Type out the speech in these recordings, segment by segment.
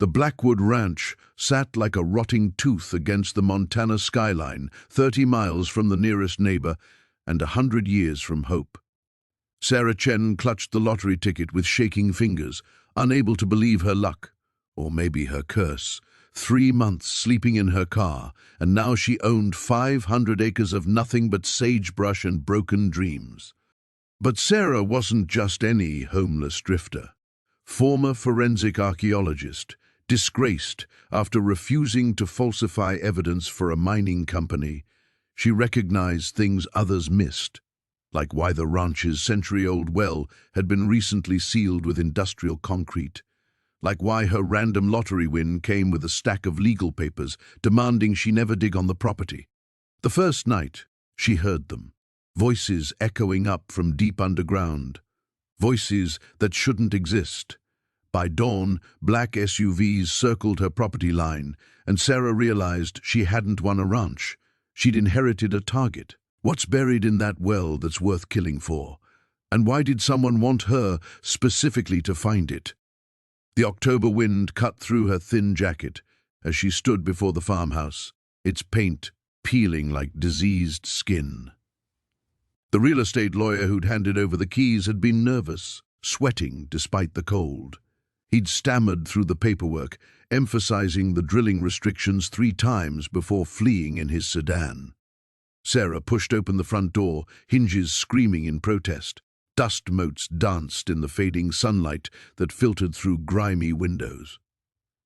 The Blackwood ranch sat like a rotting tooth against the Montana skyline, 30 miles from the nearest neighbor and 100 years from hope. Sarah Chen clutched the lottery ticket with shaking fingers, unable to believe her luck, or maybe her curse. 3 months sleeping in her car, and now she owned 500 acres of nothing but sagebrush and broken dreams. But Sarah wasn't just any homeless drifter. Former forensic archaeologist, disgraced after refusing to falsify evidence for a mining company, she recognized things others missed, like why the ranch's century-old well had been recently sealed with industrial concrete, like why her random lottery win came with a stack of legal papers demanding she never dig on the property. The first night, she heard them, voices echoing up from deep underground, voices that shouldn't exist. By dawn, black SUVs circled her property line, and Sarah realized she hadn't won a ranch. She'd inherited a target. What's buried in that well that's worth killing for? And why did someone want her specifically to find it? The October wind cut through her thin jacket as she stood before the farmhouse, its paint peeling like diseased skin. The real estate lawyer who'd handed over the keys had been nervous, sweating despite the cold. He'd stammered through the paperwork, emphasizing the drilling restrictions 3 times before fleeing in his sedan. Sarah pushed open the front door, hinges screaming in protest. Dust motes danced in the fading sunlight that filtered through grimy windows.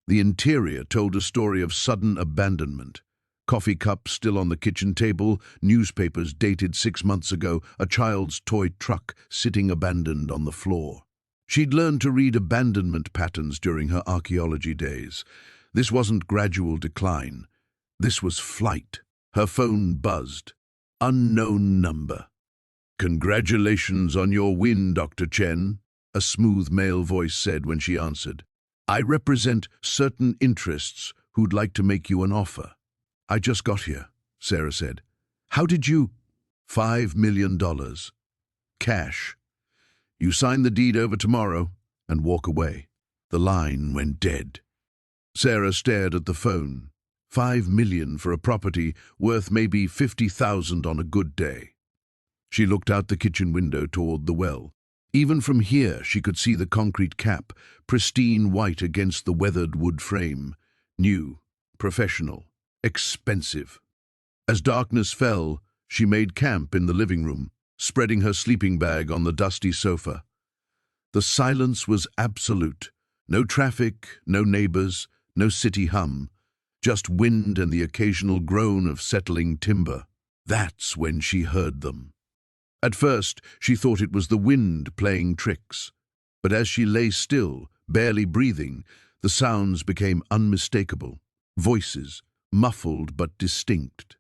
The interior told a story of sudden abandonment. Coffee cups still on the kitchen table, newspapers dated 6 months ago, a child's toy truck sitting abandoned on the floor. She'd learned to read abandonment patterns during her archaeology days. This wasn't gradual decline. This was flight. Her phone buzzed. Unknown number. "Congratulations on your win, Dr. Chen," a smooth male voice said when she answered. "I represent certain interests who'd like to make you an offer." "I just got here," Sarah said. "How did you—" $5 million. Cash. "You sign the deed over tomorrow and walk away." The line went dead. Sarah stared at the phone. $5 million for a property worth maybe $50,000 on a good day. She looked out the kitchen window toward the well. Even from here, she could see the concrete cap, pristine white against the weathered wood frame. New, professional, expensive. As darkness fell, she made camp in the living room, spreading her sleeping bag on the dusty sofa. The silence was absolute. No traffic, no neighbors, no city hum. Just wind and the occasional groan of settling timber. That's when she heard them. At first, she thought it was the wind playing tricks. But as she lay still, barely breathing, the sounds became unmistakable. Voices, muffled but distinct,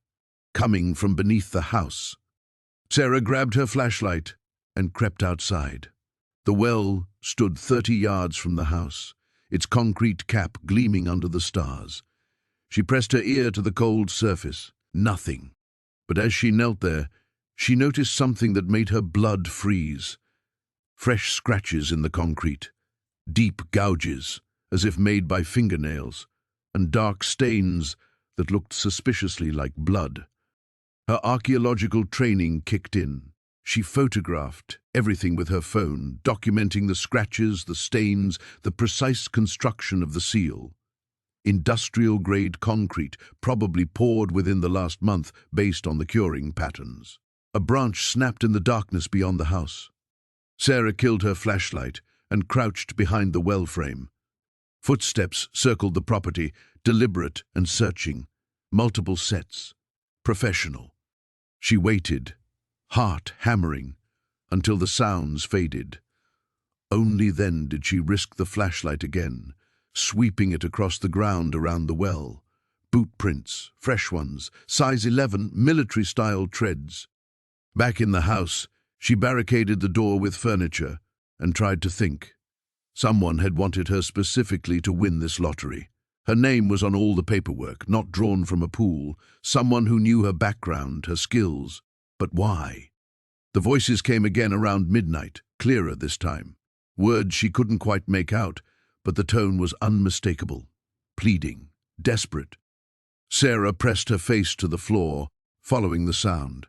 coming from beneath the house. Sarah grabbed her flashlight and crept outside. The well stood 30 yards from the house, its concrete cap gleaming under the stars. She pressed her ear to the cold surface. Nothing. But as she knelt there, she noticed something that made her blood freeze. Fresh scratches in the concrete, deep gouges, as if made by fingernails, and dark stains that looked suspiciously like blood. Her archaeological training kicked in. She photographed everything with her phone, documenting the scratches, the stains, the precise construction of the seal. Industrial-grade concrete, probably poured within the last month based on the curing patterns. A branch snapped in the darkness beyond the house. Sarah killed her flashlight and crouched behind the well frame. Footsteps circled the property, deliberate and searching. Multiple sets. Professional. She waited, heart hammering, until the sounds faded. Only then did she risk the flashlight again, sweeping it across the ground around the well. Boot prints, fresh ones, size 11, military-style treads. Back in the house, she barricaded the door with furniture and tried to think. Someone had wanted her specifically to win this lottery. Her name was on all the paperwork, not drawn from a pool. Someone who knew her background, her skills. But why? The voices came again around midnight, clearer this time. Words she couldn't quite make out, but the tone was unmistakable, pleading, desperate. Sarah pressed her face to the floor, following the sound.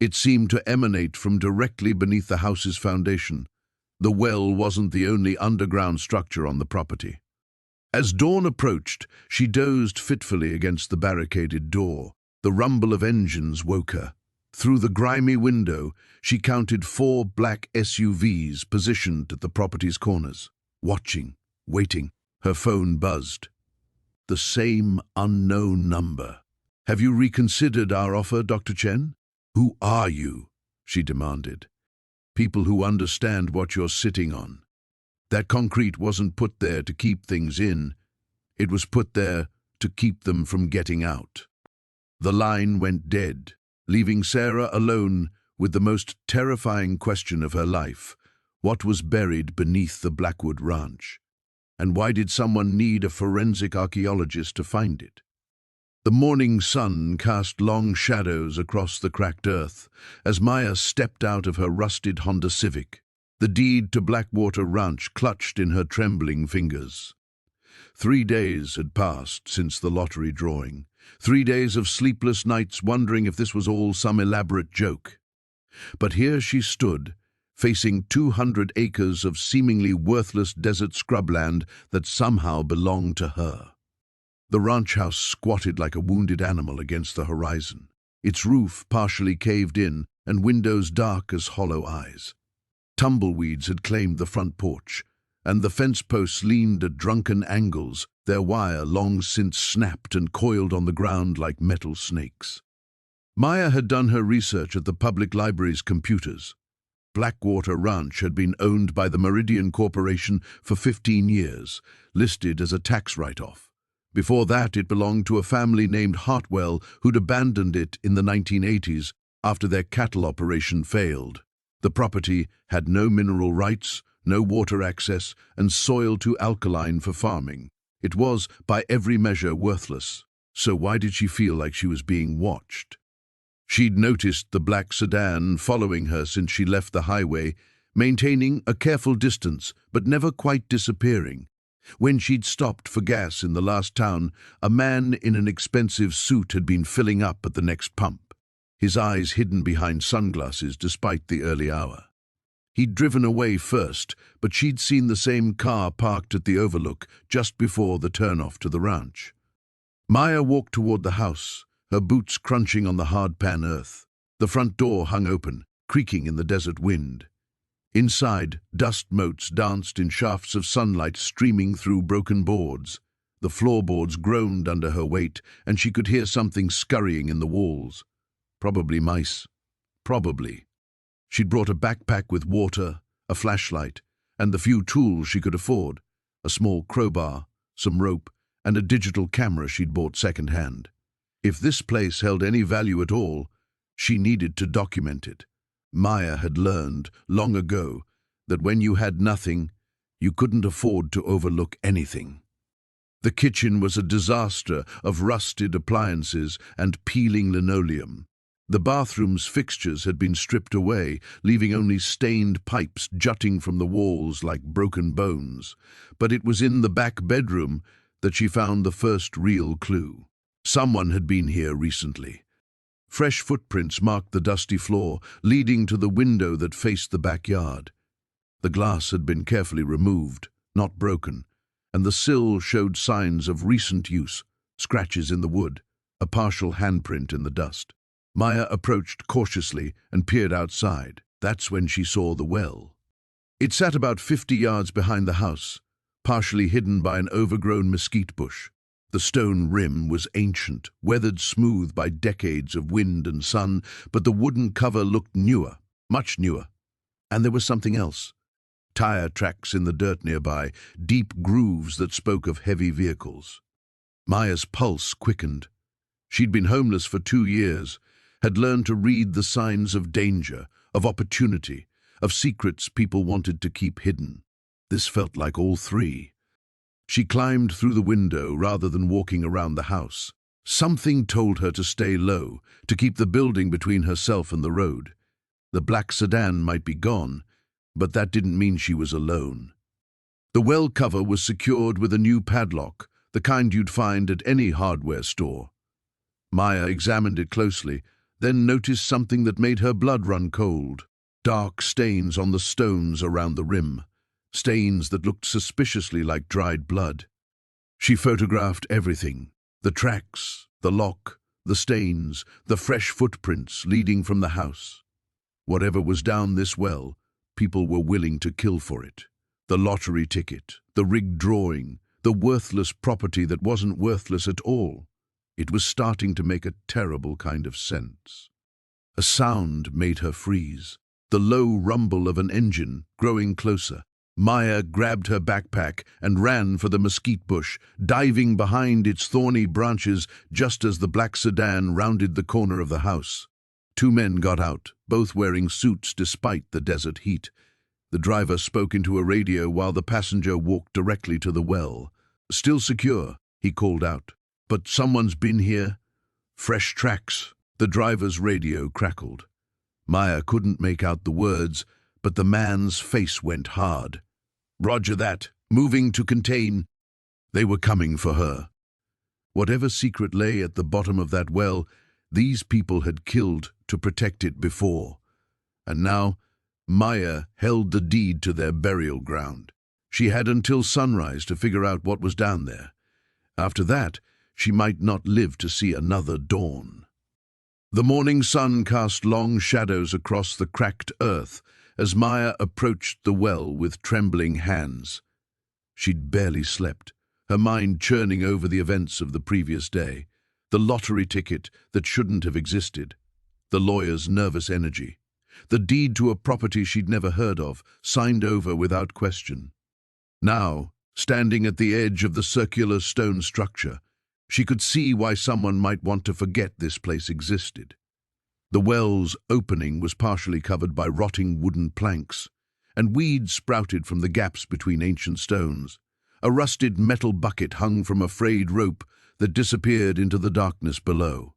It seemed to emanate from directly beneath the house's foundation. The well wasn't the only underground structure on the property. As dawn approached, she dozed fitfully against the barricaded door. The rumble of engines woke her. Through the grimy window, she counted 4 black SUVs positioned at the property's corners. Watching, waiting, her phone buzzed. The same unknown number. "Have you reconsidered our offer, Dr. Chen?" "Who are you?" she demanded. "People who understand what you're sitting on. That concrete wasn't put there to keep things in. It was put there to keep them from getting out." The line went dead, leaving Sarah alone with the most terrifying question of her life. What was buried beneath the Blackwood ranch? And why did someone need a forensic archaeologist to find it? The morning sun cast long shadows across the cracked earth as Maya stepped out of her rusted Honda Civic, the deed to Blackwater Ranch clutched in her trembling fingers. 3 days had passed since the lottery drawing. 3 days of sleepless nights wondering if this was all some elaborate joke. But here she stood, facing 200 acres of seemingly worthless desert scrubland that somehow belonged to her. The ranch house squatted like a wounded animal against the horizon, its roof partially caved in and windows dark as hollow eyes. Tumbleweeds had claimed the front porch, and the fence posts leaned at drunken angles, their wire long since snapped and coiled on the ground like metal snakes. Maya had done her research at the public library's computers. Blackwater Ranch had been owned by the Meridian Corporation for 15 years, listed as a tax write-off. Before that, it belonged to a family named Hartwell who'd abandoned it in the 1980s after their cattle operation failed. The property had no mineral rights, no water access, and soil too alkaline for farming. It was, by every measure, worthless. So why did she feel like she was being watched? She'd noticed the black sedan following her since she left the highway, maintaining a careful distance, but never quite disappearing. When she'd stopped for gas in the last town, a man in an expensive suit had been filling up at the next pump, his eyes hidden behind sunglasses despite the early hour. He'd driven away first, but she'd seen the same car parked at the overlook just before the turnoff to the ranch. Maya walked toward the house, her boots crunching on the hard-pan earth. The front door hung open, creaking in the desert wind. Inside, dust motes danced in shafts of sunlight streaming through broken boards. The floorboards groaned under her weight, and she could hear something scurrying in the walls. Probably mice. Probably. She'd brought a backpack with water, a flashlight, and the few tools she could afford, a small crowbar, some rope, and a digital camera she'd bought second-hand. If this place held any value at all, she needed to document it. Maya had learned, long ago, that when you had nothing, you couldn't afford to overlook anything. The kitchen was a disaster of rusted appliances and peeling linoleum. The bathroom's fixtures had been stripped away, leaving only stained pipes jutting from the walls like broken bones. But it was in the back bedroom that she found the first real clue. Someone had been here recently. Fresh footprints marked the dusty floor, leading to the window that faced the backyard. The glass had been carefully removed, not broken, and the sill showed signs of recent use, scratches in the wood, a partial handprint in the dust. Maya approached cautiously and peered outside. That's when she saw the well. It sat about 50 yards behind the house, partially hidden by an overgrown mesquite bush. The stone rim was ancient, weathered smooth by decades of wind and sun, but the wooden cover looked newer, much newer. And there was something else. Tire tracks in the dirt nearby, deep grooves that spoke of heavy vehicles. Maya's pulse quickened. She'd been homeless for 2 years, had learned to read the signs of danger, of opportunity, of secrets people wanted to keep hidden. This felt like all three. She climbed through the window rather than walking around the house. Something told her to stay low, to keep the building between herself and the road. The black sedan might be gone, but that didn't mean she was alone. The well cover was secured with a new padlock, the kind you'd find at any hardware store. Maya examined it closely, then noticed something that made her blood run cold. Dark stains on the stones around the rim, stains that looked suspiciously like dried blood. She photographed everything: the tracks, the lock, the stains, the fresh footprints leading from the house. Whatever was down this well, people were willing to kill for it. The lottery ticket, the rigged drawing, the worthless property that wasn't worthless at all. It was starting to make a terrible kind of sense. A sound made her freeze, the low rumble of an engine growing closer. Maya grabbed her backpack and ran for the mesquite bush, diving behind its thorny branches just as the black sedan rounded the corner of the house. Two men got out, both wearing suits despite the desert heat. The driver spoke into a radio while the passenger walked directly to the well. "Still secure," he called out. "But someone's been here." "Fresh tracks," the driver's radio crackled. Maya couldn't make out the words, but the man's face went hard. "Roger that. Moving to contain." They were coming for her. Whatever secret lay at the bottom of that well, these people had killed to protect it before. And now, Maya held the deed to their burial ground. She had until sunrise to figure out what was down there. After that, she might not live to see another dawn. The morning sun cast long shadows across the cracked earth as Maya approached the well with trembling hands. She'd barely slept, her mind churning over the events of the previous day, the lottery ticket that shouldn't have existed, the lawyer's nervous energy, the deed to a property she'd never heard of, signed over without question. Now, standing at the edge of the circular stone structure, she could see why someone might want to forget this place existed. The well's opening was partially covered by rotting wooden planks, and weeds sprouted from the gaps between ancient stones. A rusted metal bucket hung from a frayed rope that disappeared into the darkness below.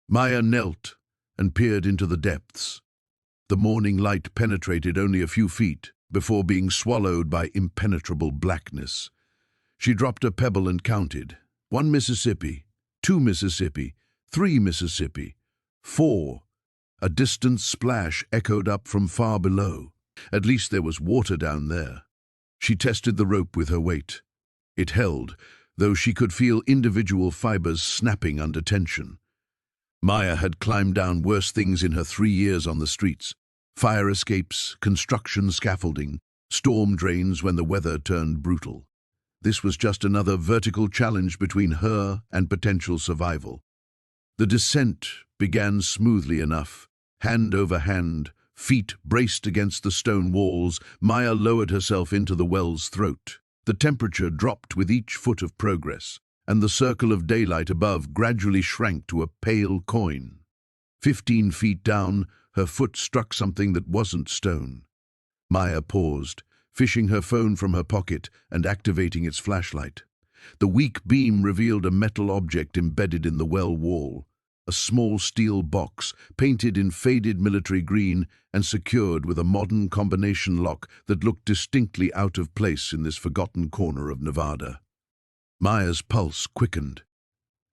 Maya knelt and peered into the depths. The morning light penetrated only a few feet before being swallowed by impenetrable blackness. She dropped a pebble and counted. 1 Mississippi, 2 Mississippi, 3 Mississippi, 4. A distant splash echoed up from far below. At least there was water down there. She tested the rope with her weight. It held, though she could feel individual fibers snapping under tension. Maya had climbed down worse things in her 3 years on the streets: fire escapes, construction scaffolding, storm drains when the weather turned brutal. This was just another vertical challenge between her and potential survival. The descent began smoothly enough. Hand over hand, feet braced against the stone walls, Maya lowered herself into the well's throat. The temperature dropped with each foot of progress, and the circle of daylight above gradually shrank to a pale coin. 15 feet down, her foot struck something that wasn't stone. Maya paused, fishing her phone from her pocket and activating its flashlight. The weak beam revealed a metal object embedded in the well wall, a small steel box painted in faded military green and secured with a modern combination lock that looked distinctly out of place in this forgotten corner of Nevada. Maya's pulse quickened.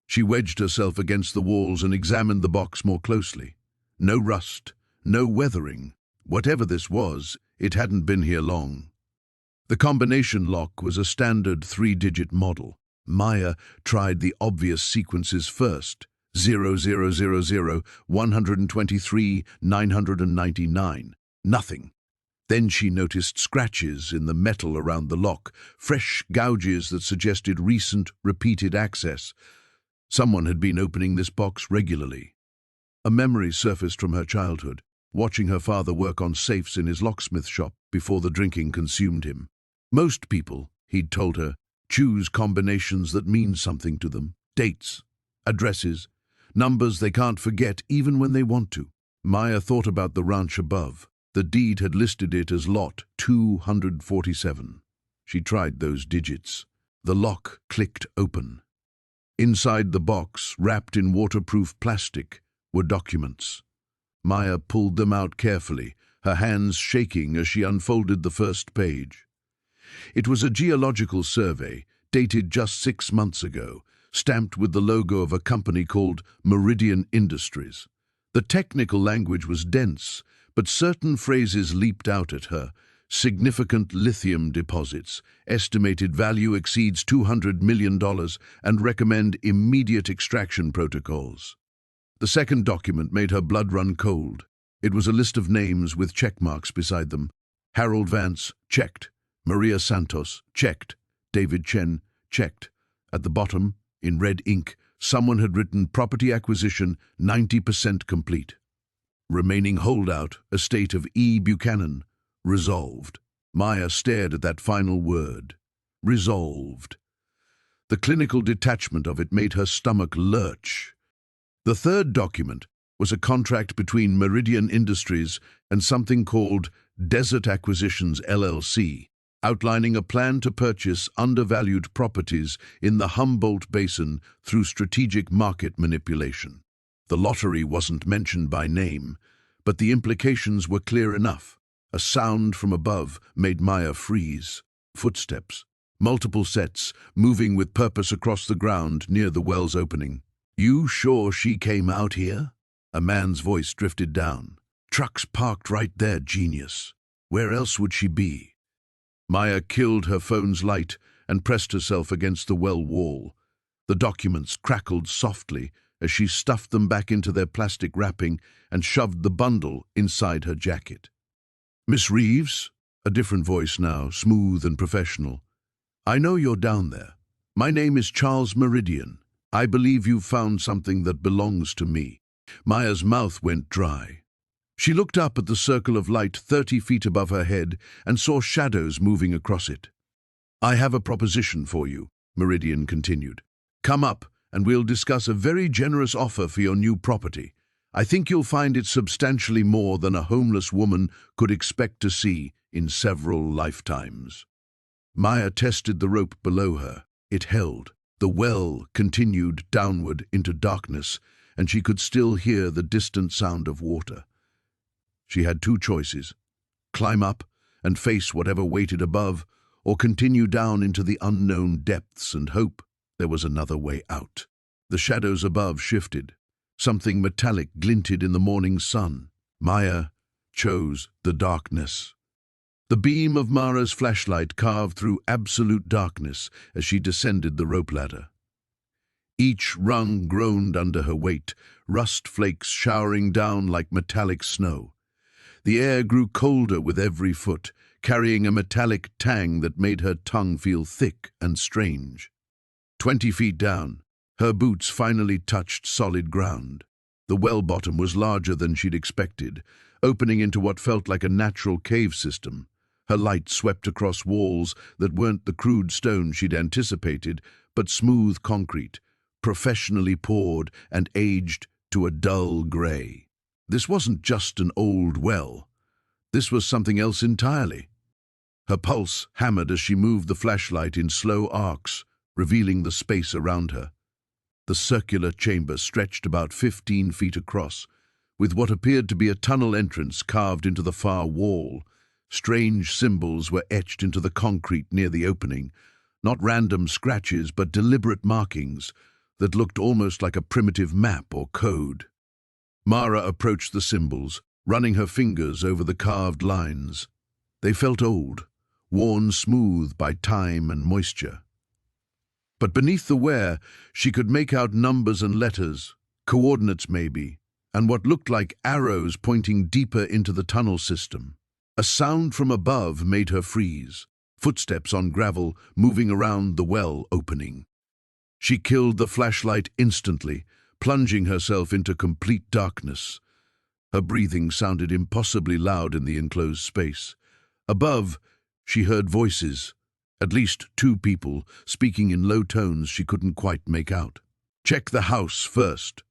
She wedged herself against the walls and examined the box more closely. No rust, no weathering. Whatever this was, it hadn't been here long. The combination lock was a standard 3-digit model. Maya tried the obvious sequences first: 0000, 123, 999. Nothing. Then she noticed scratches in the metal around the lock, fresh gouges that suggested recent, repeated access. Someone had been opening this box regularly. A memory surfaced from her childhood, watching her father work on safes in his locksmith shop before the drinking consumed him. Most people, he'd told her, choose combinations that mean something to them: dates, addresses, numbers they can't forget even when they want to. Maya thought about the ranch above. The deed had listed it as lot 247. She tried those digits. The lock clicked open. Inside the box, wrapped in waterproof plastic, were documents. Maya pulled them out carefully, her hands shaking as she unfolded the first page. It was a geological survey, dated just 6 months ago, stamped with the logo of a company called Meridian Industries. The technical language was dense, but certain phrases leaped out at her. Significant lithium deposits, estimated value exceeds $200 million, and recommend immediate extraction protocols. The second document made her blood run cold. It was a list of names with check marks beside them. Harold Vance, checked. Maria Santos, checked. David Chen, checked. At the bottom, in red ink, someone had written property acquisition 90% complete. Remaining holdout, estate of E. Buchanan, resolved. Maya stared at that final word. Resolved. The clinical detachment of it made her stomach lurch. The third document was a contract between Meridian Industries and something called Desert Acquisitions LLC, outlining a plan to purchase undervalued properties in the Humboldt Basin through strategic market manipulation. The lottery wasn't mentioned by name, but the implications were clear enough. A sound from above made Maya freeze. Footsteps, multiple sets, moving with purpose across the ground near the well's opening. "You sure she came out here?" A man's voice drifted down. "Trucks parked right there, genius. Where else would she be?" Maya killed her phone's light and pressed herself against the well wall. The documents crackled softly as she stuffed them back into their plastic wrapping and shoved the bundle inside her jacket. "Miss Reeves?" A different voice now, smooth and professional. "I know you're down there. My name is Charles Meridian. I believe you've found something that belongs to me." Maya's mouth went dry. She looked up at the circle of light 30 feet above her head and saw shadows moving across it. "I have a proposition for you," Meridian continued. "Come up and we'll discuss a very generous offer for your new property. I think you'll find it substantially more than a homeless woman could expect to see in several lifetimes." Maya tested the rope below her. It held. The well continued downward into darkness, and she could still hear the distant sound of water. She had two choices: climb up and face whatever waited above, or continue down into the unknown depths and hope there was another way out. The shadows above shifted. Something metallic glinted in the morning sun. Maya chose the darkness. The beam of Mara's flashlight carved through absolute darkness as she descended the rope ladder. Each rung groaned under her weight, rust flakes showering down like metallic snow. The air grew colder with every foot, carrying a metallic tang that made her tongue feel thick and strange. 20 feet down, her boots finally touched solid ground. The well bottom was larger than she'd expected, opening into what felt like a natural cave system. Her light swept across walls that weren't the crude stone she'd anticipated, but smooth concrete, professionally poured and aged to a dull gray. This wasn't just an old well. This was something else entirely. Her pulse hammered as she moved the flashlight in slow arcs, revealing the space around her. The circular chamber stretched about 15 feet across, with what appeared to be a tunnel entrance carved into the far wall. Strange symbols were etched into the concrete near the opening, not random scratches but deliberate markings that looked almost like a primitive map or code. Mara approached the symbols, running her fingers over the carved lines. They felt old, worn smooth by time and moisture. But beneath the wear, she could make out numbers and letters, coordinates maybe, and what looked like arrows pointing deeper into the tunnel system. A sound from above made her freeze, footsteps on gravel moving around the well opening. She killed the flashlight instantly, plunging herself into complete darkness. Her breathing sounded impossibly loud in the enclosed space. Above, she heard voices, at least 2 people, speaking in low tones she couldn't quite make out. "Check the house first."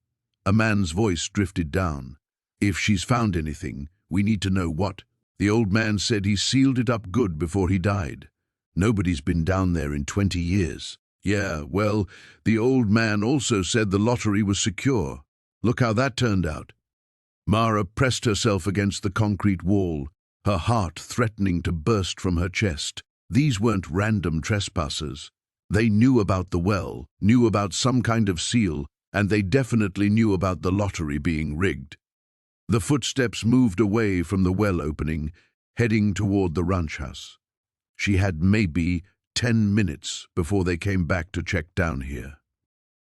A man's voice drifted down. "If she's found anything, we need to know what." The old man said he sealed it up good before he died. Nobody's been down there in 20 years. Yeah, well, the old man also said the lottery was secure. Look how that turned out. Mara pressed herself against the concrete wall, her heart threatening to burst from her chest. These weren't random trespassers. They knew about the well, knew about some kind of seal, and they definitely knew about the lottery being rigged. The footsteps moved away from the well opening, heading toward the ranch house. She had maybe 10 minutes before they came back to check down here.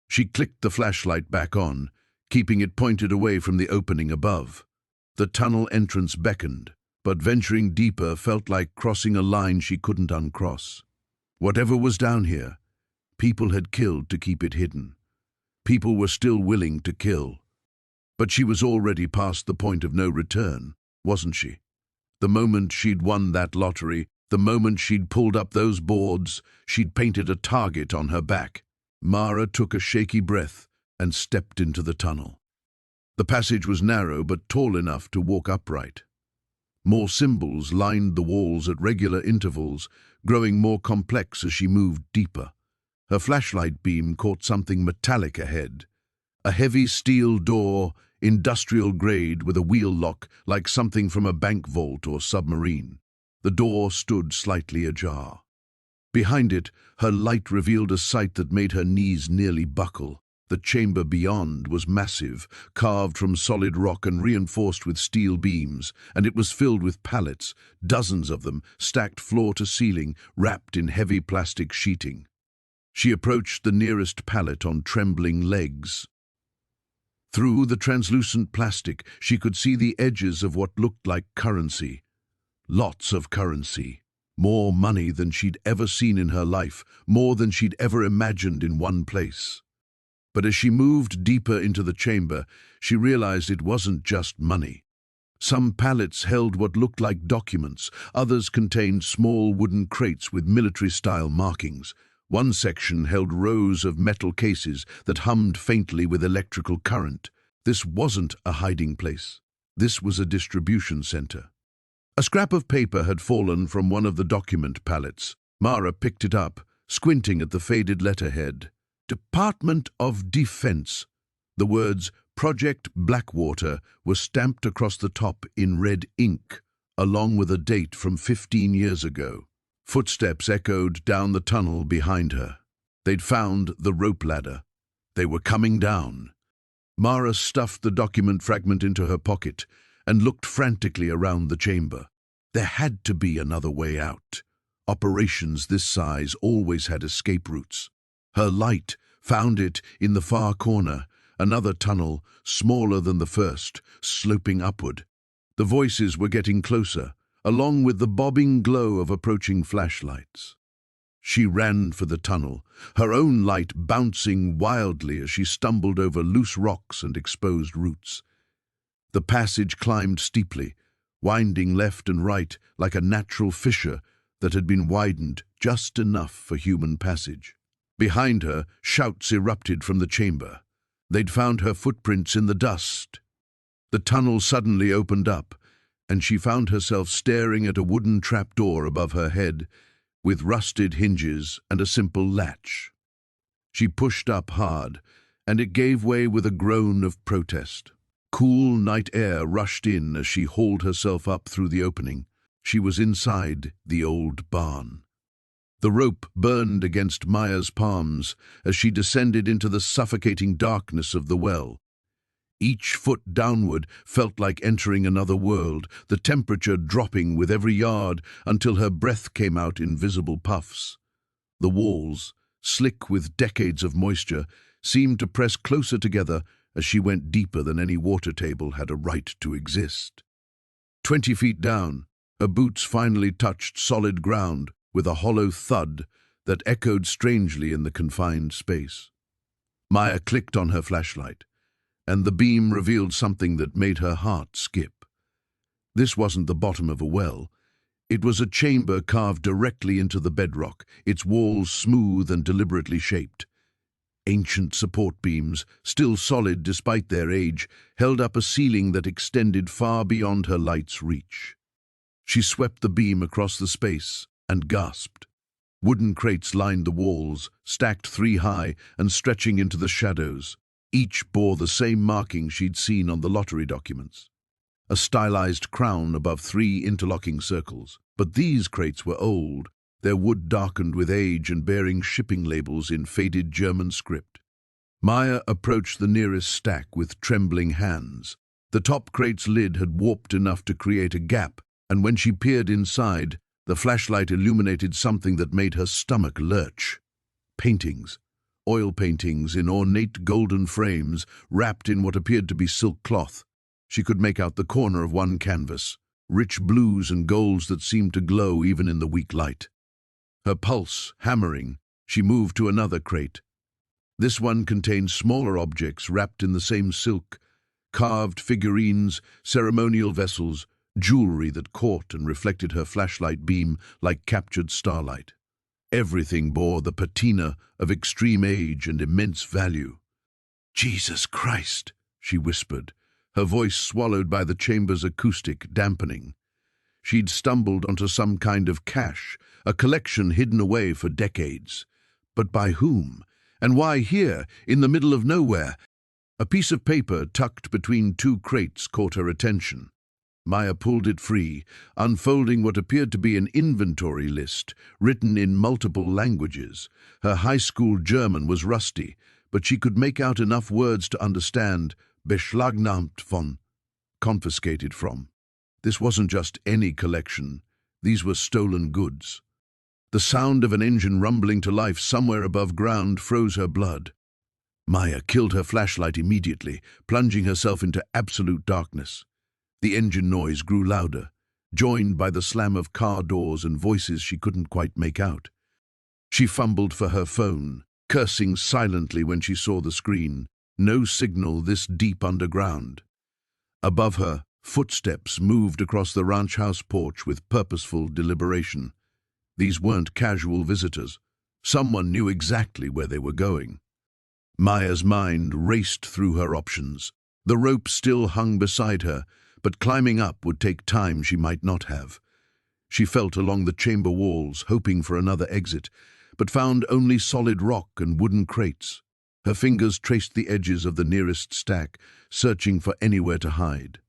She clicked the flashlight back on, keeping it pointed away from the opening above. The tunnel entrance beckoned, but venturing deeper felt like crossing a line she couldn't uncross. Whatever was down here, people had killed to keep it hidden. People were still willing to kill. But she was already past the point of no return, wasn't she? The moment she'd won that lottery, the moment she'd pulled up those boards, she'd painted a target on her back. Mara took a shaky breath and stepped into the tunnel. The passage was narrow but tall enough to walk upright. More symbols lined the walls at regular intervals, growing more complex as she moved deeper. Her flashlight beam caught something metallic ahead. A heavy steel door, industrial grade with a wheel lock like something from a bank vault or submarine. The door stood slightly ajar. Behind it, her light revealed a sight that made her knees nearly buckle. The chamber beyond was massive, carved from solid rock and reinforced with steel beams, and it was filled with pallets, dozens of them, stacked floor to ceiling, wrapped in heavy plastic sheeting. She approached the nearest pallet on trembling legs. Through the translucent plastic, she could see the edges of what looked like currency. Lots of currency. More money than she'd ever seen in her life, more than she'd ever imagined in one place. But as she moved deeper into the chamber, she realized it wasn't just money. Some pallets held what looked like documents, others contained small wooden crates with military-style markings. One section held rows of metal cases that hummed faintly with electrical current. This wasn't a hiding place. This was a distribution center. A scrap of paper had fallen from one of the document pallets. Mara picked it up, squinting at the faded letterhead. Department of Defense. The words Project Blackwater were stamped across the top in red ink, along with a date from 15 years ago. Footsteps echoed down the tunnel behind her. They'd found the rope ladder. They were coming down. Mara stuffed the document fragment into her pocket and looked frantically around the chamber. There had to be another way out. Operations this size always had escape routes. Her light found it in the far corner, another tunnel, smaller than the first, sloping upward. The voices were getting closer, along with the bobbing glow of approaching flashlights. She ran for the tunnel, her own light bouncing wildly as she stumbled over loose rocks and exposed roots. The passage climbed steeply, winding left and right like a natural fissure that had been widened just enough for human passage. Behind her, shouts erupted from the chamber. They'd found her footprints in the dust. The tunnel suddenly opened up, and she found herself staring at a wooden trapdoor above her head, with rusted hinges and a simple latch. She pushed up hard, and it gave way with a groan of protest. Cool night air rushed in as she hauled herself up through the opening. She was inside the old barn. The rope burned against Maya's palms as she descended into the suffocating darkness of the well. Each foot downward felt like entering another world, the temperature dropping with every yard until her breath came out in visible puffs. The walls, slick with decades of moisture, seemed to press closer together as she went deeper than any water table had a right to exist. 20 feet down, her boots finally touched solid ground with a hollow thud that echoed strangely in the confined space. Maya clicked on her flashlight, and the beam revealed something that made her heart skip. This wasn't the bottom of a well. It was a chamber carved directly into the bedrock, its walls smooth and deliberately shaped. Ancient support beams, still solid despite their age, held up a ceiling that extended far beyond her light's reach. She swept the beam across the space and gasped. Wooden crates lined the walls, stacked 3 high and stretching into the shadows. Each bore the same marking she'd seen on the lottery documents. A stylized crown above 3 interlocking circles. But these crates were old. their wood darkened with age and bearing shipping labels in faded German script. Maya approached the nearest stack with trembling hands. The top crate's lid had warped enough to create a gap, and when she peered inside, the flashlight illuminated something that made her stomach lurch. Paintings. Oil paintings in ornate golden frames, wrapped in what appeared to be silk cloth. She could make out the corner of one canvas, rich blues and golds that seemed to glow even in the weak light. Her pulse hammering, she moved to another crate. This one contained smaller objects wrapped in the same silk, carved figurines, ceremonial vessels, jewelry that caught and reflected her flashlight beam like captured starlight. Everything bore the patina of extreme age and immense value. "Jesus Christ," she whispered, her voice swallowed by the chamber's acoustic dampening. She'd stumbled onto some kind of cache, a collection hidden away for decades. But by whom? And why here, in the middle of nowhere? A piece of paper tucked between two crates caught her attention. Maya pulled it free, unfolding what appeared to be an inventory list, written in multiple languages. Her high school German was rusty, but she could make out enough words to understand beschlagnahmt von, confiscated from. This wasn't just any collection. These were stolen goods. The sound of an engine rumbling to life somewhere above ground froze her blood. Maya killed her flashlight immediately, plunging herself into absolute darkness. The engine noise grew louder, joined by the slam of car doors and voices she couldn't quite make out. She fumbled for her phone, cursing silently when she saw the screen. No signal this deep underground. Above her, footsteps moved across the ranch house porch with purposeful deliberation. These weren't casual visitors. Someone knew exactly where they were going. Maya's mind raced through her options. The rope still hung beside her, but climbing up would take time she might not have. She felt along the chamber walls, hoping for another exit, but found only solid rock and wooden crates. Her fingers traced the edges of the nearest stack, searching for anywhere to hide.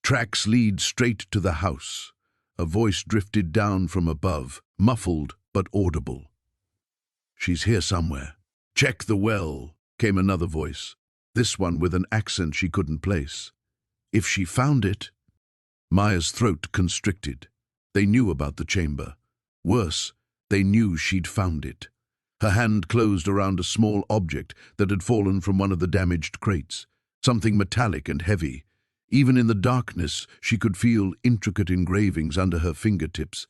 Tracks lead straight to the house. A voice drifted down from above, muffled but audible. "She's here somewhere." "Check the well," came another voice, this one with an accent she couldn't place. "If she found it." Maya's throat constricted. They knew about the chamber. Worse, they knew she'd found it. Her hand closed around a small object that had fallen from one of the damaged crates, something metallic and heavy. Even in the darkness, she could feel intricate engravings under her fingertips.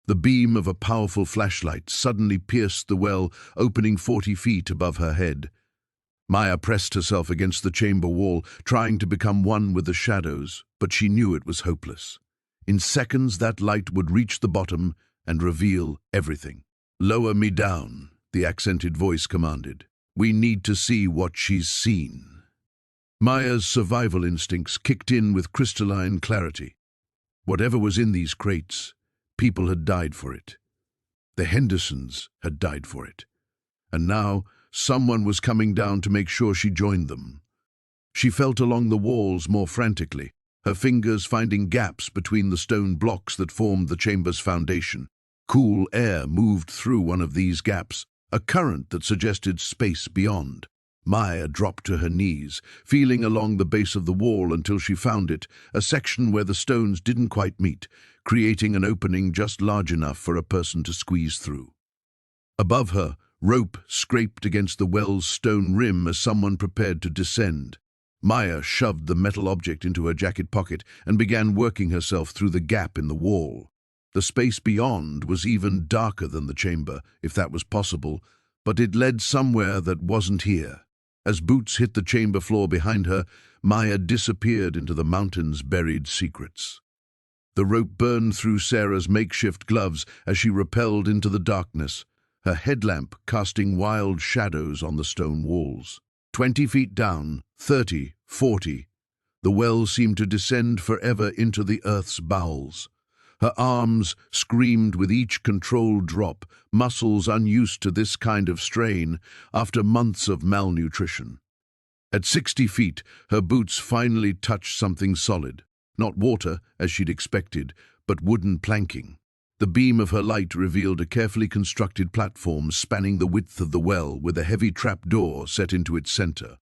The beam of a powerful flashlight suddenly pierced the well, opening 40 feet above her head. Maya pressed herself against the chamber wall, trying to become one with the shadows, but she knew it was hopeless. In seconds, that light would reach the bottom and reveal everything. "Lower me down," the accented voice commanded. "We need to see what she's seen." Maya's survival instincts kicked in with crystalline clarity. Whatever was in these crates, people had died for it. The Hendersons had died for it. And now, someone was coming down to make sure she joined them. She felt along the walls more frantically, her fingers finding gaps between the stone blocks that formed the chamber's foundation. Cool air moved through one of these gaps, a current that suggested space beyond. Maya dropped to her knees, feeling along the base of the wall until she found it, a section where the stones didn't quite meet, creating an opening just large enough for a person to squeeze through. Above her, rope scraped against the well's stone rim as someone prepared to descend. Maya shoved the metal object into her jacket pocket and began working herself through the gap in the wall. The space beyond was even darker than the chamber, if that was possible, but it led somewhere that wasn't here. As boots hit the chamber floor behind her, Maya disappeared into the mountain's buried secrets. The rope burned through Sarah's makeshift gloves as she rappelled into the darkness, her headlamp casting wild shadows on the stone walls. 20 feet down, 30, 40. The well seemed to descend forever into the earth's bowels. Her arms screamed with each controlled drop, muscles unused to this kind of strain after months of malnutrition. At 60 feet, her boots finally touched something solid. Not water, as she'd expected, but wooden planking. The beam of her light revealed a carefully constructed platform spanning the width of the well with a heavy trapdoor set into its center.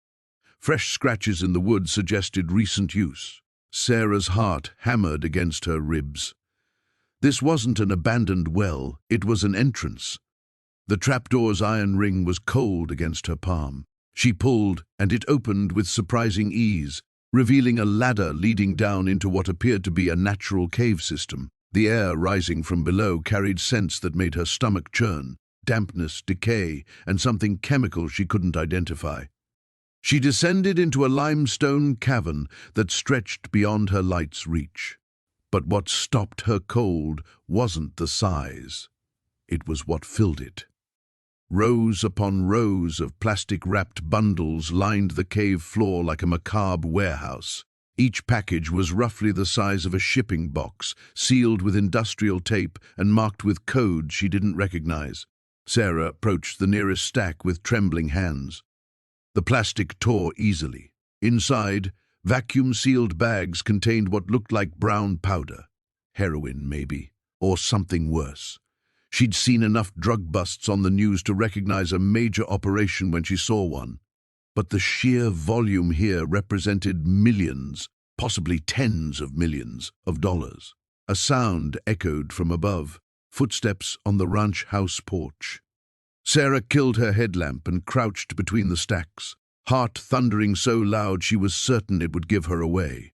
Fresh scratches in the wood suggested recent use. Sarah's heart hammered against her ribs. This wasn't an abandoned well, it was an entrance. The trapdoor's iron ring was cold against her palm. She pulled, and it opened with surprising ease, revealing a ladder leading down into what appeared to be a natural cave system. The air rising from below carried scents that made her stomach churn, dampness, decay, and something chemical she couldn't identify. She descended into a limestone cavern that stretched beyond her light's reach. But what stopped her cold wasn't the size. It was what filled it. Rows upon rows of plastic-wrapped bundles lined the cave floor like a macabre warehouse. Each package was roughly the size of a shipping box, sealed with industrial tape and marked with codes she didn't recognize. Sarah approached the nearest stack with trembling hands. The plastic tore easily. Inside, vacuum-sealed bags contained what looked like brown powder. Heroin, maybe, or something worse. She'd seen enough drug busts on the news to recognize a major operation when she saw one. But the sheer volume here represented millions, possibly tens of millions, of dollars. A sound echoed from above, footsteps on the ranch house porch. Sarah killed her headlamp and crouched between the stacks, heart thundering so loud she was certain it would give her away.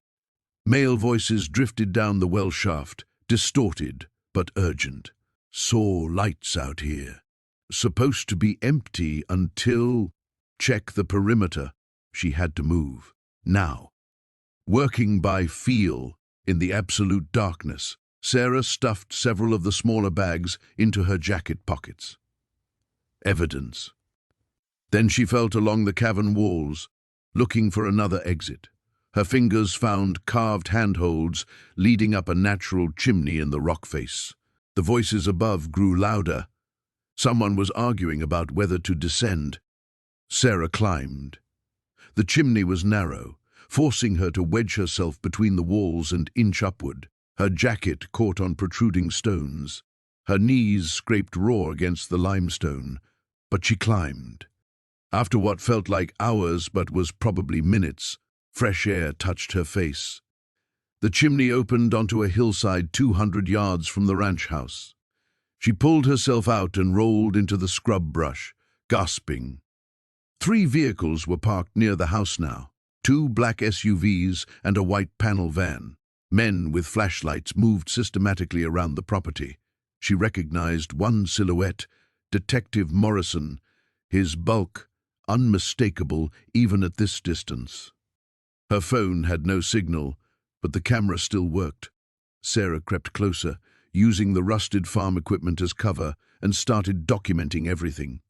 Male voices drifted down the well shaft, distorted but urgent. Saw lights out here. Supposed to be empty until... Check the perimeter. She had to move. Now. Working by feel, in the absolute darkness, Sarah stuffed several of the smaller bags into her jacket pockets. Evidence. Then she felt along the cavern walls, looking for another exit. Her fingers found carved handholds leading up a natural chimney in the rock face. The voices above grew louder. Someone was arguing about whether to descend. Sarah climbed. The chimney was narrow, forcing her to wedge herself between the walls and inch upward. Her jacket caught on protruding stones. Her knees scraped raw against the limestone, but she climbed. After what felt like hours but was probably minutes, fresh air touched her face. The chimney opened onto a hillside 200 yards from the ranch house. She pulled herself out and rolled into the scrub brush, gasping. 3 vehicles were parked near the house now, 2 black SUVs and a white panel van. Men with flashlights moved systematically around the property. She recognized one silhouette, Detective Morrison, his bulk unmistakable even at this distance. Her phone had no signal, but the camera still worked. Sarah crept closer, using the rusted farm equipment as cover, and started documenting everything.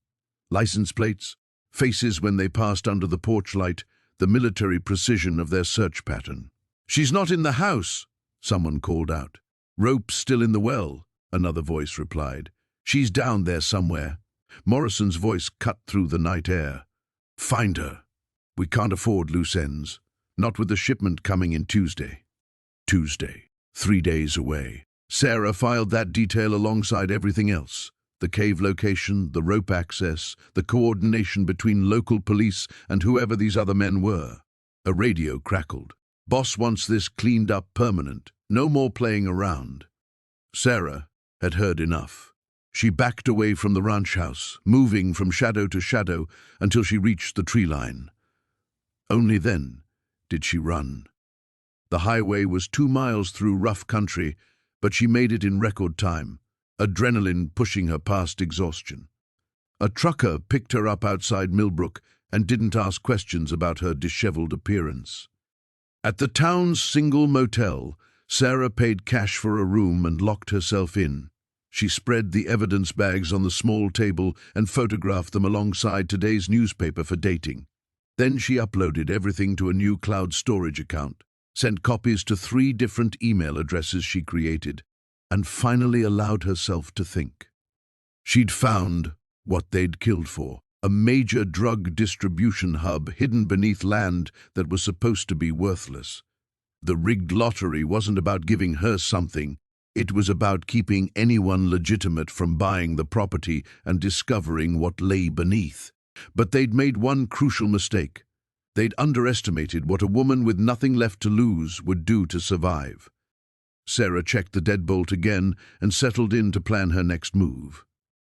License plates, faces when they passed under the porch light, the military precision of their search pattern. "She's not in the house," someone called out. "Rope's still in the well," another voice replied. "She's down there somewhere." Morrison's voice cut through the night air. "Find her. We can't afford loose ends. Not with the shipment coming in Tuesday." Tuesday, 3 days away. Sarah filed that detail alongside everything else. The cave location, the rope access, the coordination between local police and whoever these other men were. A radio crackled. "Boss wants this cleaned up permanent. No more playing around." Sarah had heard enough. She backed away from the ranch house, moving from shadow to shadow until she reached the tree line. Only then did she run. The highway was 2 miles through rough country, but she made it in record time, adrenaline pushing her past exhaustion. A trucker picked her up outside Millbrook and didn't ask questions about her disheveled appearance. At the town's single motel, Sarah paid cash for a room and locked herself in. She spread the evidence bags on the small table and photographed them alongside today's newspaper for dating. Then she uploaded everything to a new cloud storage account, sent copies to 3 different email addresses she created, and finally allowed herself to think. She'd found what they'd killed for, a major drug distribution hub hidden beneath land that was supposed to be worthless. The rigged lottery wasn't about giving her something, It was about keeping anyone legitimate from buying the property and discovering what lay beneath. But they'd made one crucial mistake. They'd underestimated what a woman with nothing left to lose would do to survive. Sarah checked the deadbolt again and settled in to plan her next move.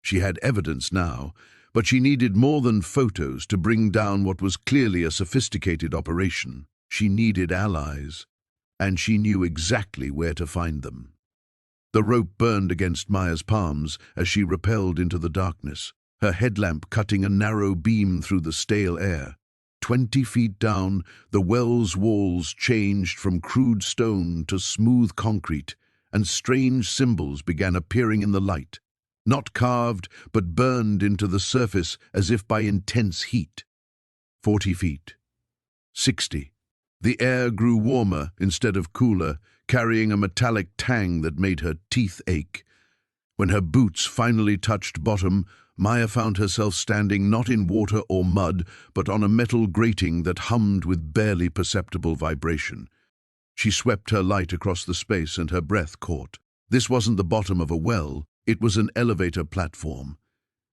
She had evidence now, but she needed more than photos to bring down what was clearly a sophisticated operation. She needed allies, and she knew exactly where to find them. The rope burned against Maya's palms as she rappelled into the darkness, her headlamp cutting a narrow beam through the stale air. 20 feet down, the well's walls changed from crude stone to smooth concrete, and strange symbols began appearing in the light, not carved, but burned into the surface as if by intense heat. 40 feet. 60. The air grew warmer instead of cooler, carrying a metallic tang that made her teeth ache. When her boots finally touched bottom, Maya found herself standing not in water or mud, but on a metal grating that hummed with barely perceptible vibration. She swept her light across the space and her breath caught. This wasn't the bottom of a well, it was an elevator platform.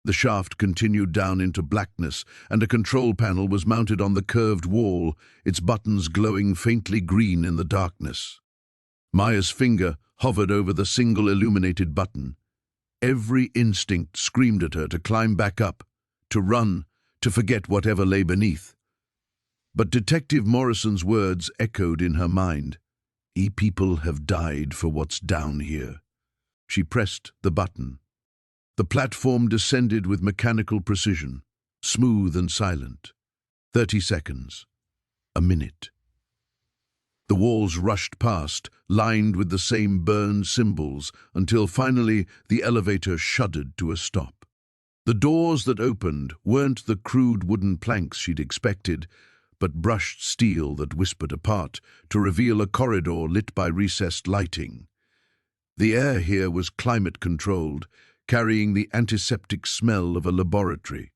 The shaft continued down into blackness, and a control panel was mounted on the curved wall, its buttons glowing faintly green in the darkness. Maya's finger hovered over the single illuminated button. Every instinct screamed at her to climb back up, to run, to forget whatever lay beneath. But Detective Morrison's words echoed in her mind. People have died for what's down here. She pressed the button. The platform descended with mechanical precision, smooth and silent. 30 seconds. A minute. The walls rushed past, lined with the same burned symbols, until finally the elevator shuddered to a stop. The doors that opened weren't the crude wooden planks she'd expected, but brushed steel that whispered apart to reveal a corridor lit by recessed lighting. The air here was climate-controlled, carrying the antiseptic smell of a laboratory.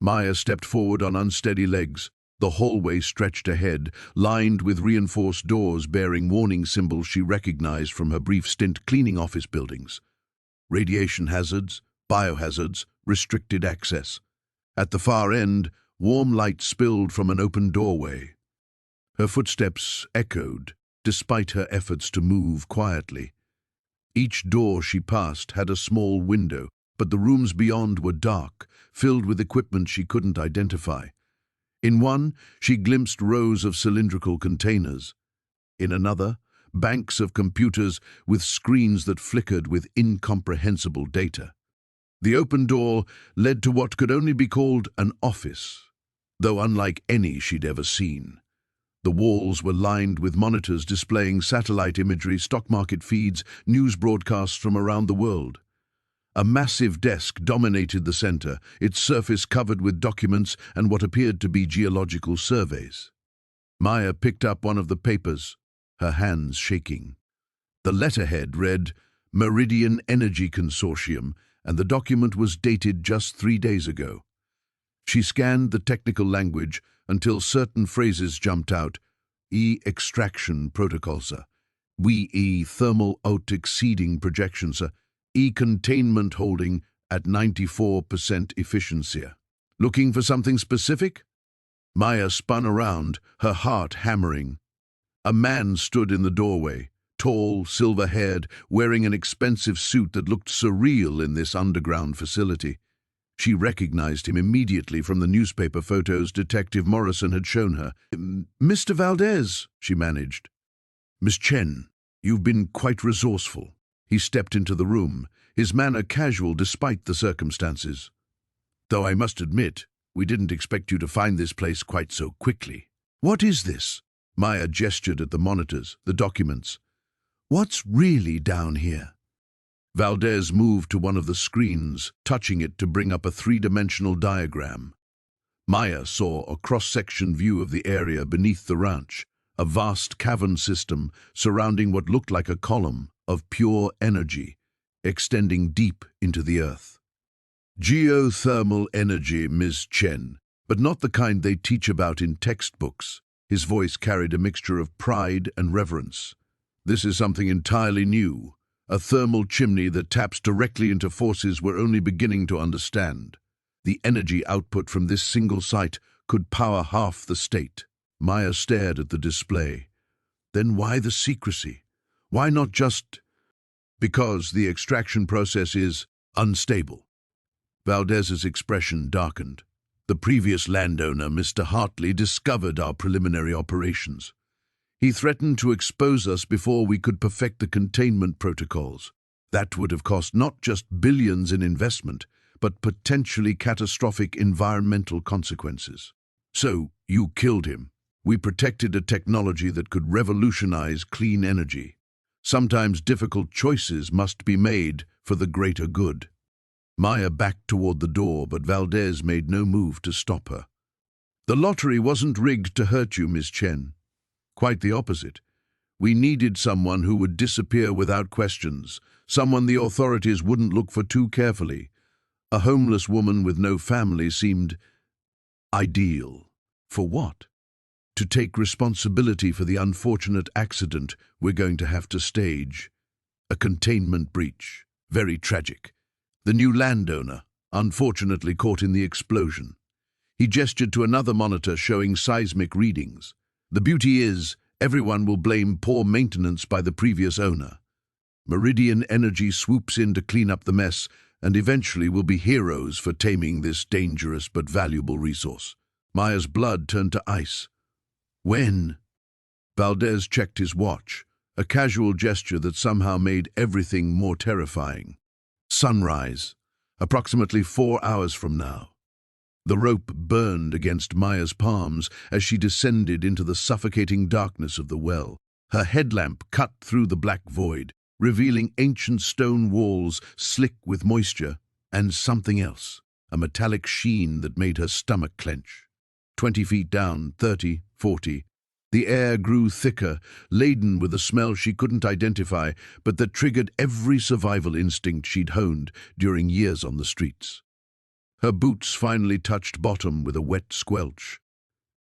Maya stepped forward on unsteady legs. The hallway stretched ahead, lined with reinforced doors bearing warning symbols she recognized from her brief stint cleaning office buildings. Radiation hazards, biohazards, restricted access. At the far end, warm light spilled from an open doorway. Her footsteps echoed, despite her efforts to move quietly. Each door she passed had a small window, but the rooms beyond were dark, filled with equipment she couldn't identify. In one, she glimpsed rows of cylindrical containers. In another, banks of computers with screens that flickered with incomprehensible data. The open door led to what could only be called an office, though unlike any she'd ever seen. The walls were lined with monitors displaying satellite imagery, stock market feeds, news broadcasts from around the world. A massive desk dominated the center, its surface covered with documents and what appeared to be geological surveys. Maya picked up one of the papers, her hands shaking. The letterhead read, Meridian Energy Consortium, and the document was dated just 3 days ago. She scanned the technical language until certain phrases jumped out. Extraction protocol, sir. Thermal out exceeding projection, sir. Containment holding at 94% efficiency. Looking for something specific? Maya spun around, her heart hammering. A man stood in the doorway, tall, silver-haired, wearing an expensive suit that looked surreal in this underground facility. She recognized him immediately from the newspaper photos Detective Morrison had shown her. Mr. Valdez, she managed. Miss Chen, you've been quite resourceful. He stepped into the room, his manner casual despite the circumstances. Though I must admit, we didn't expect you to find this place quite so quickly. What is this? Maya gestured at the monitors, the documents. What's really down here? Valdez moved to one of the screens, touching it to bring up a three-dimensional diagram. Maya saw a cross-section view of the area beneath the ranch, a vast cavern system surrounding what looked like a column of pure energy, extending deep into the earth. Geothermal energy, Ms. Chen, but not the kind they teach about in textbooks. His voice carried a mixture of pride and reverence. This is something entirely new, a thermal chimney that taps directly into forces we're only beginning to understand. The energy output from this single site could power half the state. Maya stared at the display. Then why the secrecy? Why not just... Because the extraction process is unstable. Valdez's expression darkened. The previous landowner, Mr. Hartley, discovered our preliminary operations. He threatened to expose us before we could perfect the containment protocols. That would have cost not just billions in investment, but potentially catastrophic environmental consequences. So, you killed him. We protected a technology that could revolutionize clean energy. Sometimes difficult choices must be made for the greater good. Maya backed toward the door, but Valdez made no move to stop her. The lottery wasn't rigged to hurt you, Miss Chen. Quite the opposite. We needed someone who would disappear without questions, someone the authorities wouldn't look for too carefully. A homeless woman with no family seemed ideal. For what? To take responsibility for the unfortunate accident we're going to have to stage. A containment breach. Very tragic. The new landowner, unfortunately caught in the explosion. He gestured to another monitor showing seismic readings. The beauty is, everyone will blame poor maintenance by the previous owner. Meridian Energy swoops in to clean up the mess and eventually will be heroes for taming this dangerous but valuable resource. Maya's blood turned to ice. When? Valdez checked his watch, a casual gesture that somehow made everything more terrifying. Sunrise, approximately 4 hours from now. The rope burned against Maya's palms as she descended into the suffocating darkness of the well. Her headlamp cut through the black void, revealing ancient stone walls slick with moisture, and something else, a metallic sheen that made her stomach clench. 20 feet down, 30, 40. The air grew thicker, laden with a smell she couldn't identify, but that triggered every survival instinct she'd honed during years on the streets. Her boots finally touched bottom with a wet squelch.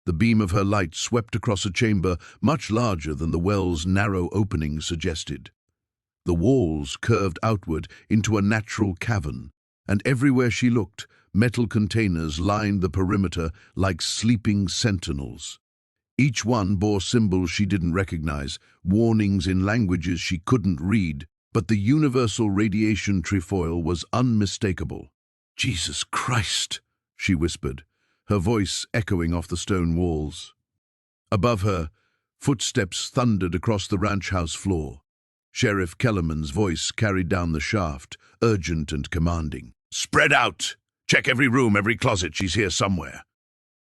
The beam of her light swept across a chamber much larger than the well's narrow opening suggested. The walls curved outward into a natural cavern, and everywhere she looked, metal containers lined the perimeter like sleeping sentinels. Each one bore symbols she didn't recognize, warnings in languages she couldn't read, but the universal radiation trefoil was unmistakable. "Jesus Christ," she whispered, her voice echoing off the stone walls. Above her, footsteps thundered across the ranch house floor. Sheriff Kellerman's voice carried down the shaft, urgent and commanding. "Spread out! Check every room, every closet. She's here somewhere."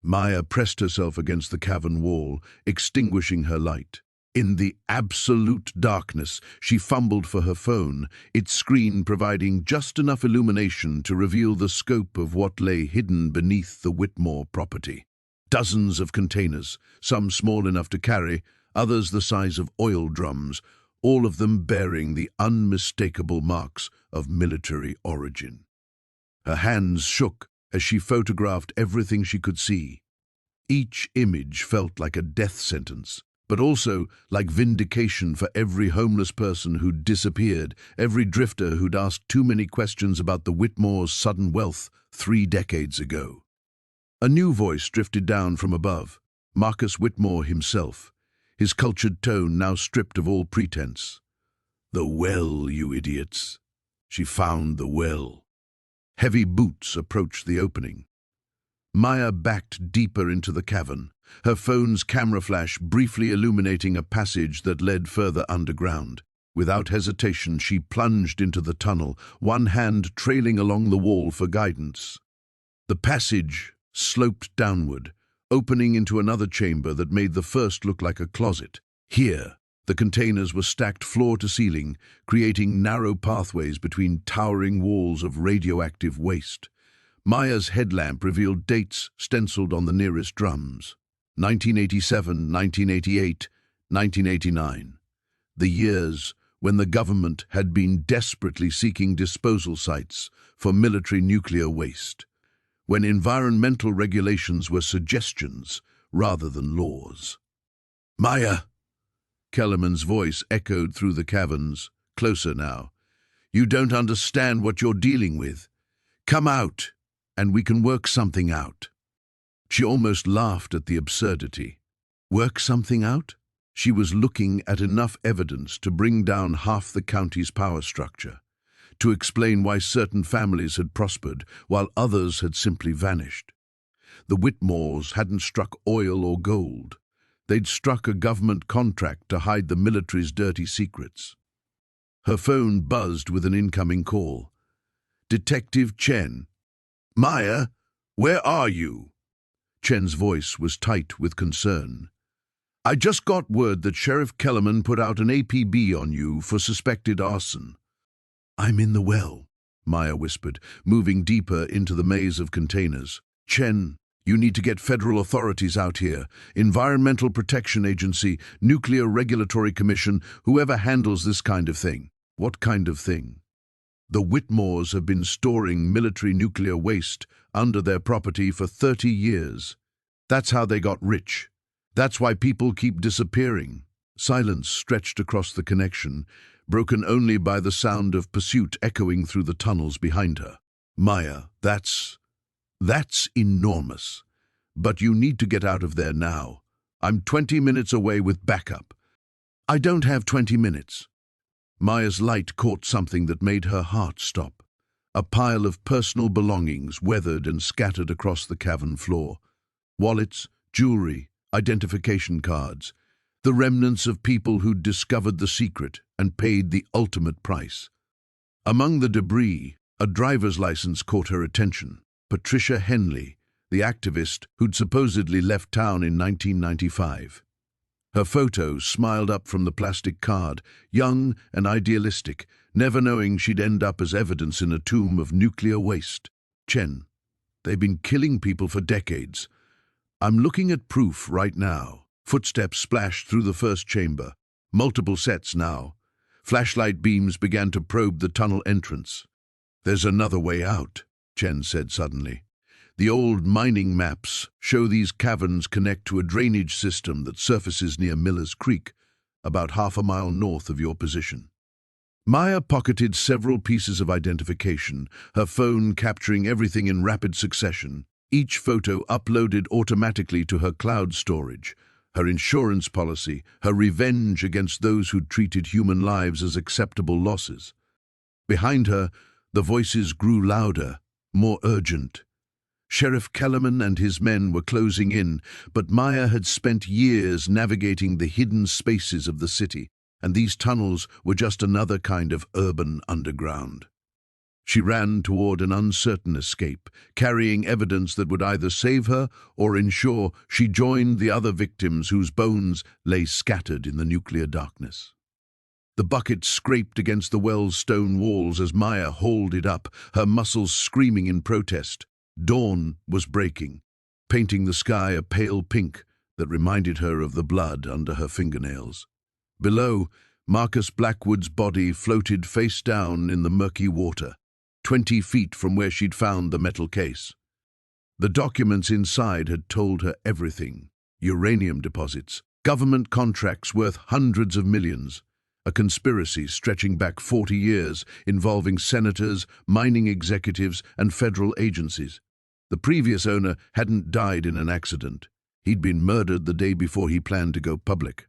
Maya pressed herself against the cavern wall, extinguishing her light. In the absolute darkness, she fumbled for her phone, its screen providing just enough illumination to reveal the scope of what lay hidden beneath the Whitmore property. Dozens of containers, some small enough to carry, others the size of oil drums, all of them bearing the unmistakable marks of military origin. Her hands shook as she photographed everything she could see. Each image felt like a death sentence, but also like vindication for every homeless person who'd disappeared, every drifter who'd asked too many questions about the Whitmore's sudden wealth 3 decades ago. A new voice drifted down from above, Marcus Whitmore himself, his cultured tone now stripped of all pretense. "The well, you idiots. She found the well." Heavy boots approached the opening. Maya backed deeper into the cavern, her phone's camera flash briefly illuminating a passage that led further underground. Without hesitation, she plunged into the tunnel, one hand trailing along the wall for guidance. The passage sloped downward, opening into another chamber that made the first look like a closet. Here, the containers were stacked floor to ceiling, creating narrow pathways between towering walls of radioactive waste. Maya's headlamp revealed dates stenciled on the nearest drums. 1987, 1988, 1989. The years when the government had been desperately seeking disposal sites for military nuclear waste, when environmental regulations were suggestions rather than laws. "Maya!" Kellerman's voice echoed through the caverns, closer now. "You don't understand what you're dealing with. Come out, and we can work something out." She almost laughed at the absurdity. Work something out? She was looking at enough evidence to bring down half the county's power structure, to explain why certain families had prospered while others had simply vanished. The Whitmores hadn't struck oil or gold. They'd struck a government contract to hide the military's dirty secrets. Her phone buzzed with an incoming call. "Detective Chen." "Maya, where are you?" Chen's voice was tight with concern. "I just got word that Sheriff Kellerman put out an APB on you for suspected arson." "I'm in the well," Maya whispered, moving deeper into the maze of containers. "Chen, you need to get federal authorities out here. Environmental Protection Agency, Nuclear Regulatory Commission, whoever handles this kind of thing." "What kind of thing?" "The Whitmores have been storing military nuclear waste under their property for 30 years. That's how they got rich. That's why people keep disappearing." Silence stretched across the connection, broken only by the sound of pursuit echoing through the tunnels behind her. "Maya, that's enormous. But you need to get out of there now. I'm 20 minutes away with backup." "I don't have 20 minutes. Maya's light caught something that made her heart stop. A pile of personal belongings weathered and scattered across the cavern floor. Wallets, jewelry, identification cards. The remnants of people who'd discovered the secret and paid the ultimate price. Among the debris, a driver's license caught her attention. Patricia Henley, the activist who'd supposedly left town in 1995. Her photo smiled up from the plastic card, young and idealistic, never knowing she'd end up as evidence in a tomb of nuclear waste. "Chen, they've been killing people for decades. I'm looking at proof right now." Footsteps splashed through the first chamber. Multiple sets now. Flashlight beams began to probe the tunnel entrance. "There's another way out," Chen said suddenly. "The old mining maps show these caverns connect to a drainage system that surfaces near Miller's Creek, about half a mile north of your position." Maya pocketed several pieces of identification, her phone capturing everything in rapid succession, each photo uploaded automatically to her cloud storage. Her insurance policy, her revenge against those who'd treated human lives as acceptable losses. Behind her, the voices grew louder, more urgent. Sheriff Kellerman and his men were closing in, but Maya had spent years navigating the hidden spaces of the city, and these tunnels were just another kind of urban underground. She ran toward an uncertain escape, carrying evidence that would either save her or ensure she joined the other victims whose bones lay scattered in the nuclear darkness. The bucket scraped against the well's stone walls as Maya hauled it up, her muscles screaming in protest. Dawn was breaking, painting the sky a pale pink that reminded her of the blood under her fingernails. Below, Marcus Blackwood's body floated face down in the murky water, 20 feet from where she'd found the metal case. The documents inside had told her everything. Uranium deposits, government contracts worth hundreds of millions, a conspiracy stretching back 40 years involving senators, mining executives, and federal agencies. The previous owner hadn't died in an accident. He'd been murdered the day before he planned to go public.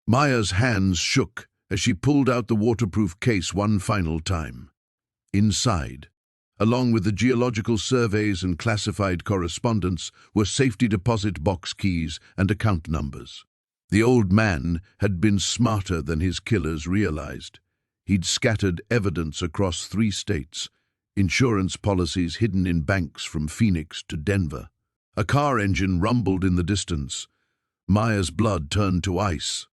Maya's hands shook as she pulled out the waterproof case one final time. Inside, along with the geological surveys and classified correspondence, were safety deposit box keys and account numbers. The old man had been smarter than his killers realized. He'd scattered evidence across 3 states, insurance policies hidden in banks from Phoenix to Denver. A car engine rumbled in the distance. Maya's blood turned to ice.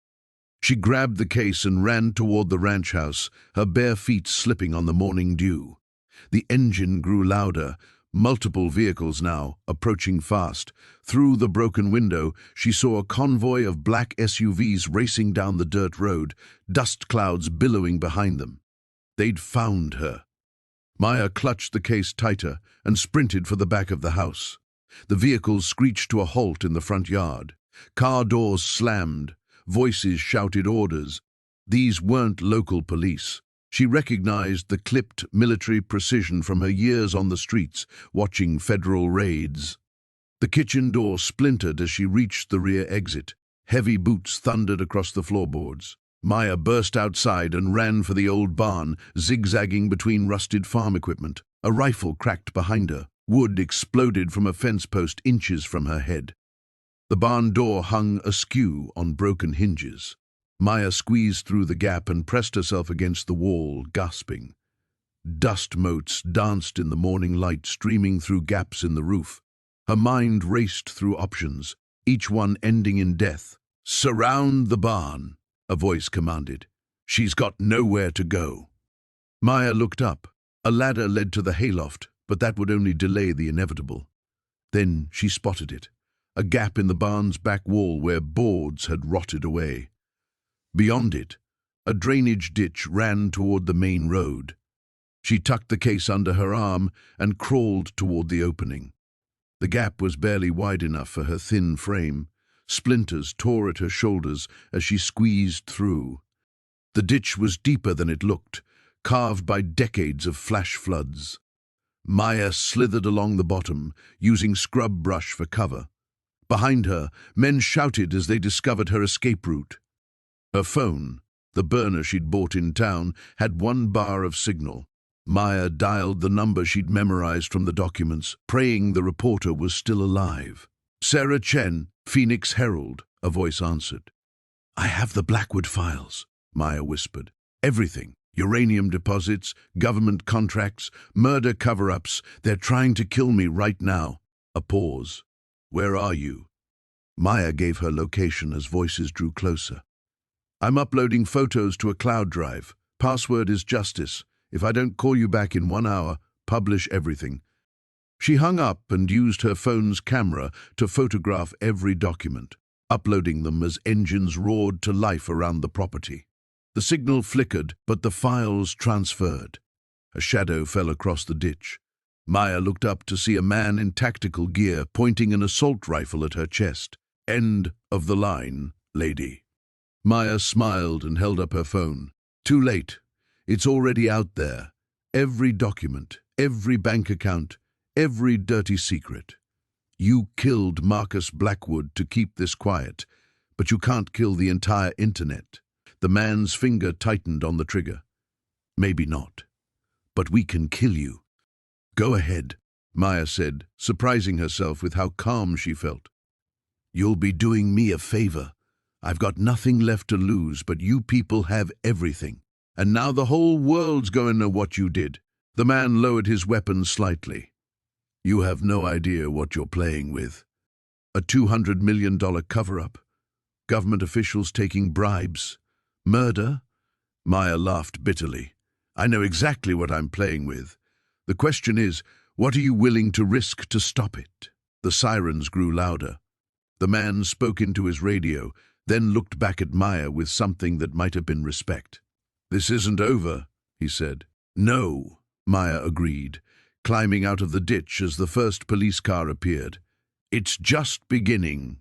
She grabbed the case and ran toward the ranch house, her bare feet slipping on the morning dew. The engine grew louder, multiple vehicles now, approaching fast. Through the broken window, she saw a convoy of black SUVs racing down the dirt road, dust clouds billowing behind them. They'd found her. Maya clutched the case tighter and sprinted for the back of the house. The vehicles screeched to a halt in the front yard. Car doors slammed. Voices shouted orders. These weren't local police. She recognized the clipped military precision from her years on the streets, watching federal raids. The kitchen door splintered as she reached the rear exit. Heavy boots thundered across the floorboards. Maya burst outside and ran for the old barn, zigzagging between rusted farm equipment. A rifle cracked behind her. Wood exploded from a fence post inches from her head. The barn door hung askew on broken hinges. Maya squeezed through the gap and pressed herself against the wall, gasping. Dust motes danced in the morning light, streaming through gaps in the roof. Her mind raced through options, each one ending in death. "Surround the barn," a voice commanded. "She's got nowhere to go." Maya looked up. A ladder led to the hayloft, but that would only delay the inevitable. Then she spotted it, a gap in the barn's back wall where boards had rotted away. Beyond it, a drainage ditch ran toward the main road. She tucked the case under her arm and crawled toward the opening. The gap was barely wide enough for her thin frame. Splinters tore at her shoulders as she squeezed through. The ditch was deeper than it looked, carved by decades of flash floods. Maya slithered along the bottom, using scrub brush for cover. Behind her, men shouted as they discovered her escape route. Her phone, the burner she'd bought in town, had one bar of signal. Maya dialed the number she'd memorized from the documents, praying the reporter was still alive. "Sarah Chen, Phoenix Herald," a voice answered. "I have the Blackwood files," Maya whispered. "Everything. Uranium deposits, government contracts, murder cover-ups. They're trying to kill me right now." A pause. "Where are you?" Maya gave her location as voices drew closer. "I'm uploading photos to a cloud drive. Password is justice. If I don't call you back in 1 hour, publish everything." She hung up and used her phone's camera to photograph every document, uploading them as engines roared to life around the property. The signal flickered, but the files transferred. A shadow fell across the ditch. Maya looked up to see a man in tactical gear pointing an assault rifle at her chest. "End of the line, lady." Maya smiled and held up her phone. "Too late. It's already out there. Every document, every bank account, every dirty secret. You killed Marcus Blackwood to keep this quiet, but you can't kill the entire internet." The man's finger tightened on the trigger. "Maybe not, but we can kill you." "Go ahead," Maya said, surprising herself with how calm she felt. "You'll be doing me a favor. I've got nothing left to lose, but you people have everything. And now the whole world's going to know what you did." The man lowered his weapon slightly. "You have no idea what you're playing with. A $200 million cover-up. Government officials taking bribes. Murder?" Maya laughed bitterly. "I know exactly what I'm playing with. The question is, what are you willing to risk to stop it?" The sirens grew louder. The man spoke into his radio, then looked back at Maya with something that might have been respect. "This isn't over," he said. "No," Maya agreed, climbing out of the ditch as the first police car appeared. "It's just beginning."